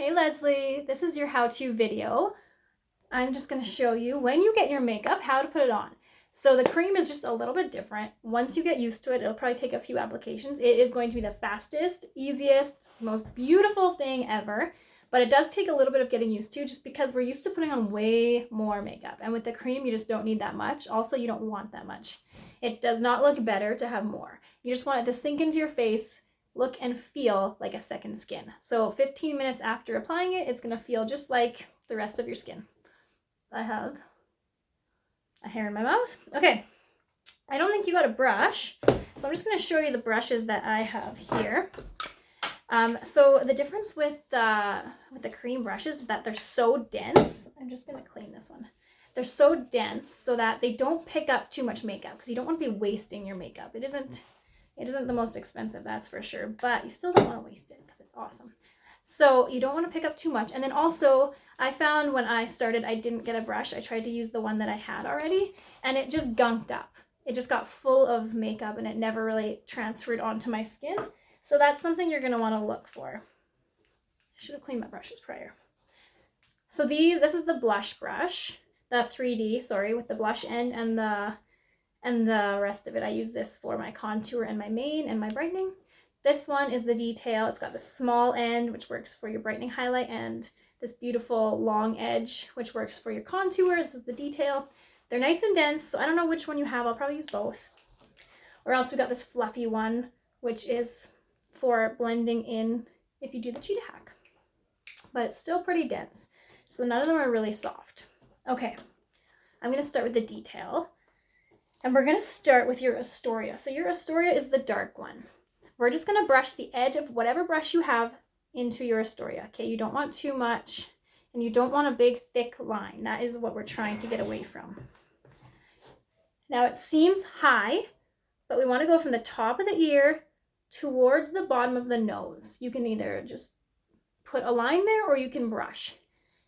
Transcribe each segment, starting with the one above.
Hey Leslie, this is your how-to video. I'm just going to show you when you get your makeup, how to put it on. So the cream is just a little bit different. Once you get used to it, it'll probably take a few applications. It is going to be the fastest, easiest, most beautiful thing ever. But it does take a little bit of getting used to just because we're used to putting on way more makeup. And with the cream, you just don't need that much. Also, you don't want that much. It does not look better to have more. You just want it to sink into your face, look and feel like a second skin. So 15 minutes after applying it, it's gonna feel just like the rest of your skin. I have a hair in my mouth. Okay, I don't think you got a brush, so I'm just gonna show you the brushes that I have here. So the difference with the cream brushes is that they're so dense. I'm just gonna clean this one. They're so dense so that they don't pick up too much makeup because you don't want to be wasting your makeup. It isn't the most expensive, that's for sure, but you still don't want to waste it because it's awesome. So you don't want to pick up too much. And then also, I found when I started, I didn't get a brush. I tried to use the one that I had already, and it just gunked up. It just got full of makeup, and it never really transferred onto my skin. So that's something you're going to want to look for. I should have cleaned my brushes prior. So this is the blush brush, the 3D, sorry, with the blush end and the rest of it. I use this for my contour and my mane and my brightening. This one is the detail. It's got the small end, which works for your brightening highlight, and this beautiful long edge, which works for your contour. This is the detail. They're nice and dense, so I don't know which one you have. I'll probably use both. Or else we got this fluffy one, which is for blending in if you do the cheetah hack. But it's still pretty dense, so none of them are really soft. Okay, I'm gonna start with the detail. And we're going to start with your Astoria. So your Astoria is the dark one. We're just going to brush the edge of whatever brush you have into your Astoria. Okay, you don't want too much, and you don't want a big thick line. That is what we're trying to get away from. Now it seems high, but we want to go from the top of the ear towards the bottom of the nose. You can either just put a line there or you can brush.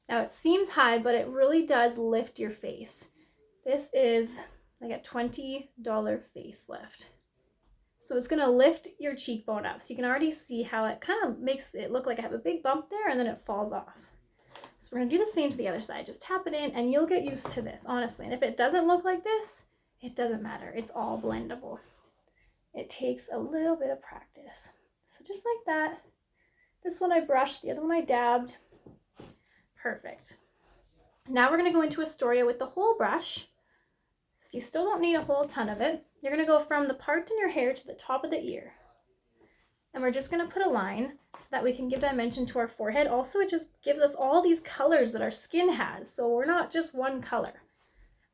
Now it seems high, but it really does lift your face. This is like a $20 facelift. So it's gonna lift your cheekbone up. So you can already see how it kind of makes it look like I have a big bump there and then it falls off. So we're gonna do the same to the other side. Just tap it in and you'll get used to this, honestly. And if it doesn't look like this, it doesn't matter. It's all blendable. It takes a little bit of practice. So just like that. This one I brushed, the other one I dabbed. Perfect. Now we're gonna go into Astoria with the whole brush. So you still don't need a whole ton of it. You're going to go from the part in your hair to the top of the ear. And we're just going to put a line so that we can give dimension to our forehead. Also, it just gives us all these colors that our skin has. So we're not just one color.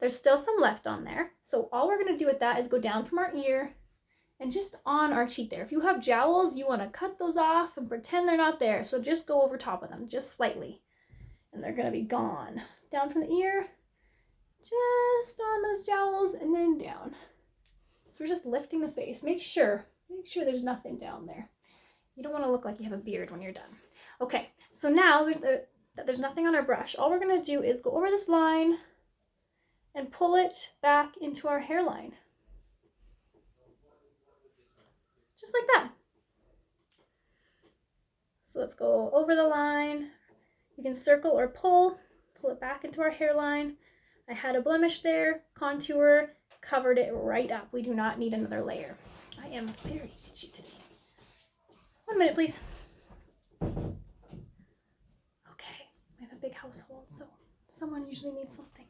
There's still some left on there. So all we're going to do with that is go down from our ear and just on our cheek there. If you have jowls, you want to cut those off and pretend they're not there. So just go over top of them, just slightly. And they're going to be gone. Down from the ear. Just on those jowls and then down. So we're just lifting the face. Make sure there's nothing down there. You don't want to look like you have a beard when you're done. Okay, so now there's nothing on our brush. All we're going to do is go over this line and pull it back into our hairline. Just like that. So let's go over the line. You can circle or pull it back into our hairline. I had a blemish there, contour, covered it right up. We do not need another layer. I am very itchy today. 1 minute, please. Okay, we have a big household, so someone usually needs something.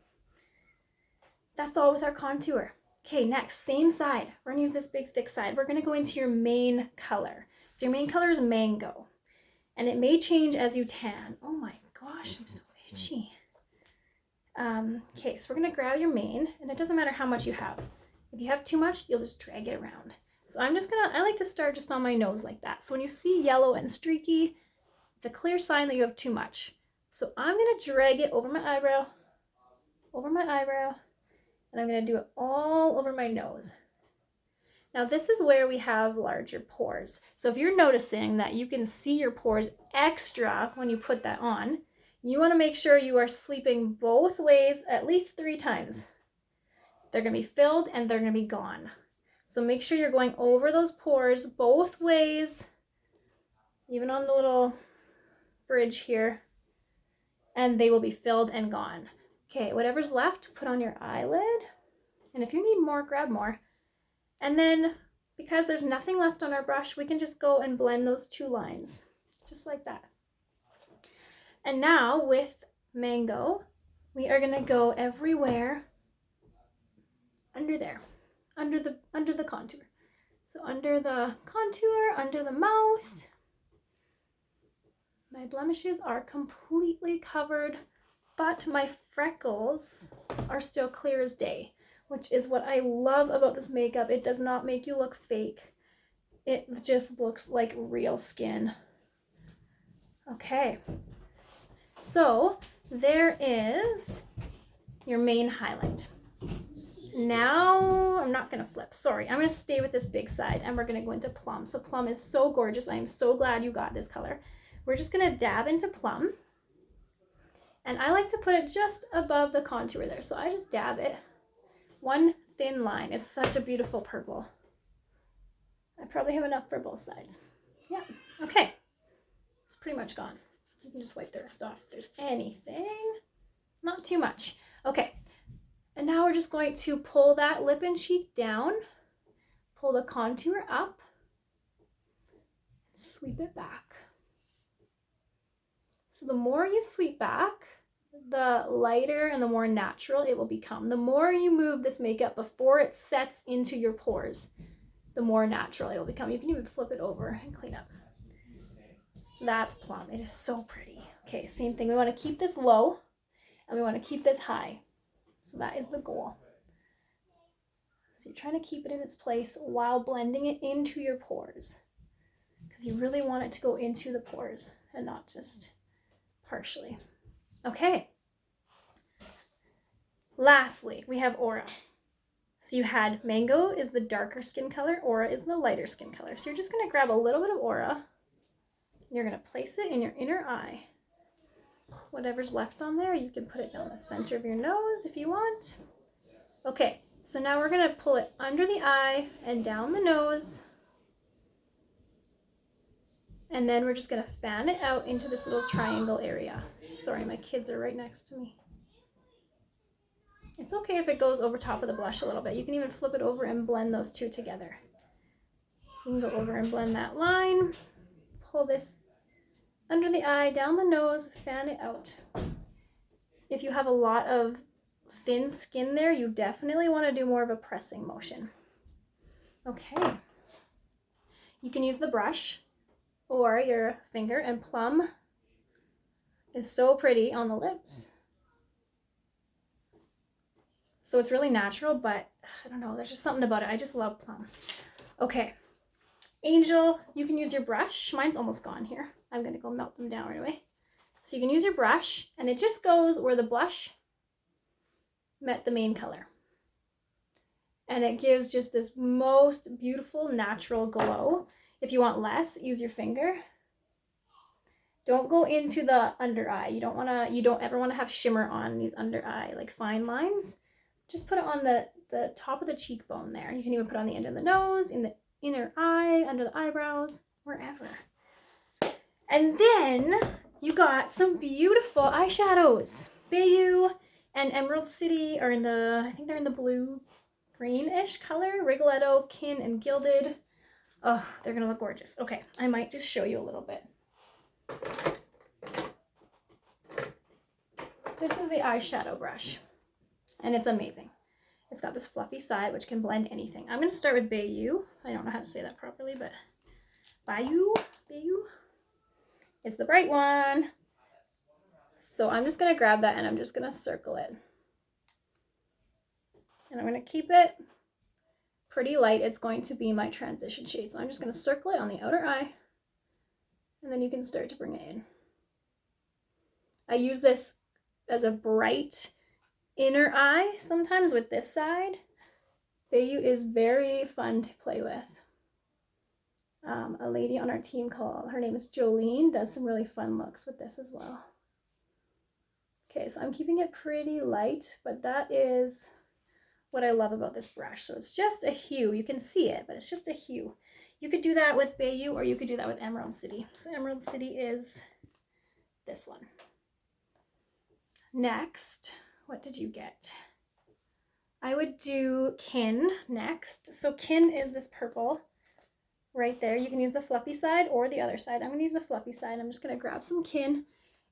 That's all with our contour. Okay, next, same side. We're gonna use this big thick side. We're gonna go into your main color. So your main color is mango, and it may change as you tan. Oh my gosh, I'm so itchy. Okay, so we're going to grab your mane, and it doesn't matter how much you have. If you have too much, you'll just drag it around. So I like to start just on my nose like that. So when you see yellow and streaky, it's a clear sign that you have too much. So I'm going to drag it over my eyebrow, and I'm going to do it all over my nose. Now this is where we have larger pores. So if you're noticing that you can see your pores extra when you put that on, you want to make sure you are sweeping both ways at least 3 times. They're going to be filled and they're going to be gone. So make sure you're going over those pores both ways, even on the little bridge here, and they will be filled and gone. Okay, whatever's left, put on your eyelid. And if you need more, grab more. And then, because there's nothing left on our brush, we can just go and blend those two lines, just like that. And now with Mango, we are gonna go everywhere under there, under the contour. So under the contour, under the mouth. My blemishes are completely covered, but my freckles are still clear as day, which is what I love about this makeup. It does not make you look fake. It just looks like real skin. Okay, so there is your main highlight. Now, I'm not gonna flip, sorry. I'm gonna stay with this big side and we're gonna go into Plum. So Plum is so gorgeous. I am so glad you got this color. We're just gonna dab into Plum. And I like to put it just above the contour there. So I just dab it. One thin line. It's such a beautiful purple. I probably have enough for both sides. Yeah, okay. It's pretty much gone. You can just wipe the rest off if there's anything. Not too much. Okay, and now we're just going to pull that lip and cheek down, pull the contour up, sweep it back. So the more you sweep back, the lighter and the more natural it will become. The more you move this makeup before it sets into your pores, the more natural it will become. You can even flip it over and clean up. So that's Plum. It is so pretty. Okay, same thing. We want to keep this low and we want to keep this high. So that is the goal. So you're trying to keep it in its place while blending it into your pores, because you really want it to go into the pores and not just partially. Okay. Lastly, we have Aura. So you had Mango is the darker skin color, Aura is the lighter skin color. So you're just going to grab a little bit of Aura. You're going to place it in your inner eye. Whatever's left on there, you can put it down the center of your nose if you want. Okay, so now we're going to pull it under the eye and down the nose. And then we're just going to fan it out into this little triangle area. Sorry, my kids are right next to me. It's okay if it goes over top of the blush a little bit. You can even flip it over and blend those two together. You can go over and blend that line. Pull this under the eye, down the nose, fan it out. If you have a lot of thin skin there, you definitely want to do more of a pressing motion. Okay. You can use the brush or your finger, and Plum is so pretty on the lips. So it's really natural, but I don't know, there's just something about it. I just love Plum. Okay. Angel, you can use your brush. Mine's almost gone here. I'm going to go melt them down right away. So you can use your brush, and it just goes where the blush met the main color. And it gives just this most beautiful natural glow. If you want less, use your finger. Don't go into the under eye. You don't ever want to have shimmer on these under eye, like fine lines. Just put it on the top of the cheekbone there. You can even put it on the end of the nose, in the inner eye, under the eyebrows, wherever. And then you got some beautiful eyeshadows. Bayou and Emerald City are in the, I think they're in the blue greenish color. Rigoletto, Kin, and Gilded. Oh, they're gonna look gorgeous. Okay, I might just show you a little bit. This is the eyeshadow brush, and it's amazing. It's got this fluffy side, which can blend anything. I'm gonna start with Bayou. I don't know how to say that properly, but Bayou is the bright one. So I'm just gonna grab that and I'm just gonna circle it. And I'm gonna keep it pretty light. It's going to be my transition shade. So I'm just gonna circle it on the outer eye, and then you can start to bring it in. I use this as a bright inner eye sometimes with this side. Bayou is very fun to play with. A lady on our team her name is Jolene, does some really fun looks with this as well. Okay, so I'm keeping it pretty light, but that is what I love about this brush. So it's just a hue. You can see it, but it's just a hue. You could do that with Bayou, or you could do that with Emerald City. So Emerald City is this one. Next, what did you get? I would do Kin next. So Kin is this purple right there. You can use the fluffy side or the other side. I'm going to use the fluffy side. I'm just going to grab some Kin.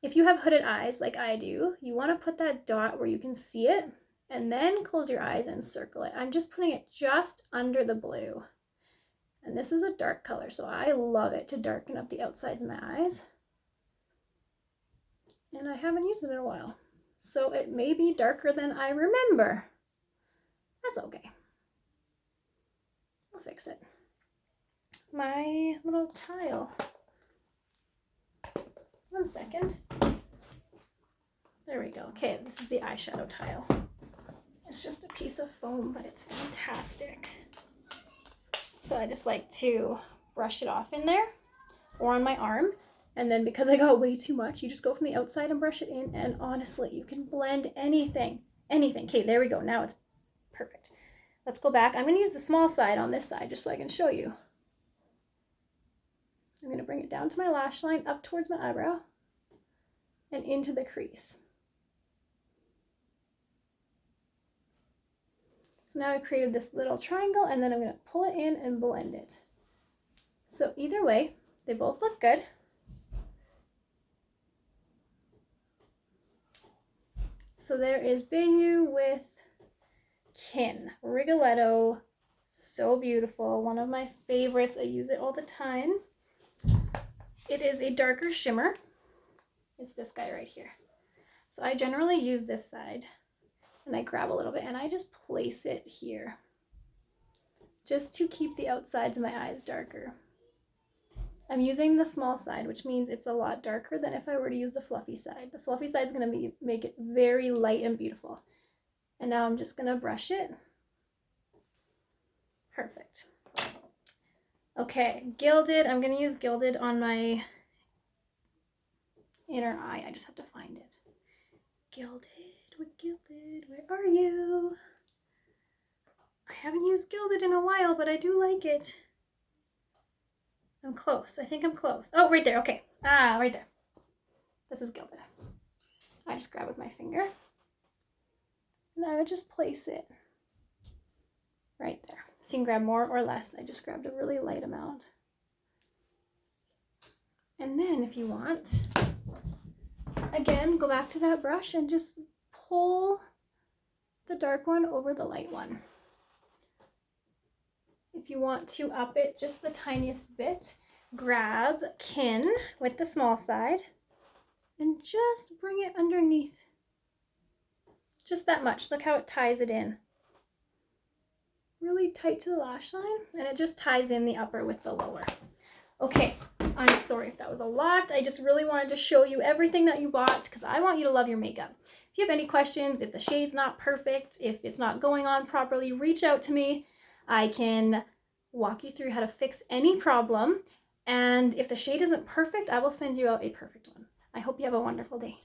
If you have hooded eyes like I do, you want to put that dot where you can see it and then close your eyes and circle it. I'm just putting it just under the blue. And this is a dark color, so I love it to darken up the outsides of my eyes. And I haven't used it in a while, so it may be darker than I remember. That's okay. We'll fix it. My little tile. 1 second. There we go. Okay, this is the eyeshadow tile. It's just a piece of foam, but it's fantastic. So I just like to brush it off in there or on my arm. And then because I got way too much, you just go from the outside and brush it in. And honestly, you can blend anything. Anything. Okay, there we go. Now it's perfect. Let's go back. I'm going to use the small side on this side just so I can show you. I'm going to bring it down to my lash line, up towards my eyebrow, and into the crease. So now I created this little triangle, and then I'm going to pull it in and blend it. So either way, they both look good. So there is Bayou with Kin. Rigoletto. So beautiful. One of my favorites. I use it all the time. It is a darker shimmer. It's this guy right here. So I generally use this side. And I grab a little bit and I just place it here. Just to keep the outsides of my eyes darker. I'm using the small side, which means it's a lot darker than if I were to use the fluffy side. The fluffy side is going to make it very light and beautiful. And now I'm just going to brush it. Perfect. Okay, Gilded. I'm going to use Gilded on my inner eye. I just have to find it. Gilded, with Gilded, where are you? I haven't used Gilded in a while, but I do like it. I'm close. I think I'm close. Oh, right there. Okay. Ah, right there. This is Gilded. I just grab with my finger. And I would just place it right there. So you can grab more or less. I just grabbed a really light amount. And then if you want, again, go back to that brush and just pull the dark one over the light one. If you want to up it just the tiniest bit, grab Kin with the small side and just bring it underneath. Just that much. Look how it ties it in. Really tight to the lash line, and it just ties in the upper with the lower. Okay, I'm sorry if that was a lot. I just really wanted to show you everything that you bought because I want you to love your makeup. If you have any questions, if the shade's not perfect, if it's not going on properly, reach out to me. I can walk you through how to fix any problem. And if the shade isn't perfect, I will send you out a perfect one. I hope you have a wonderful day.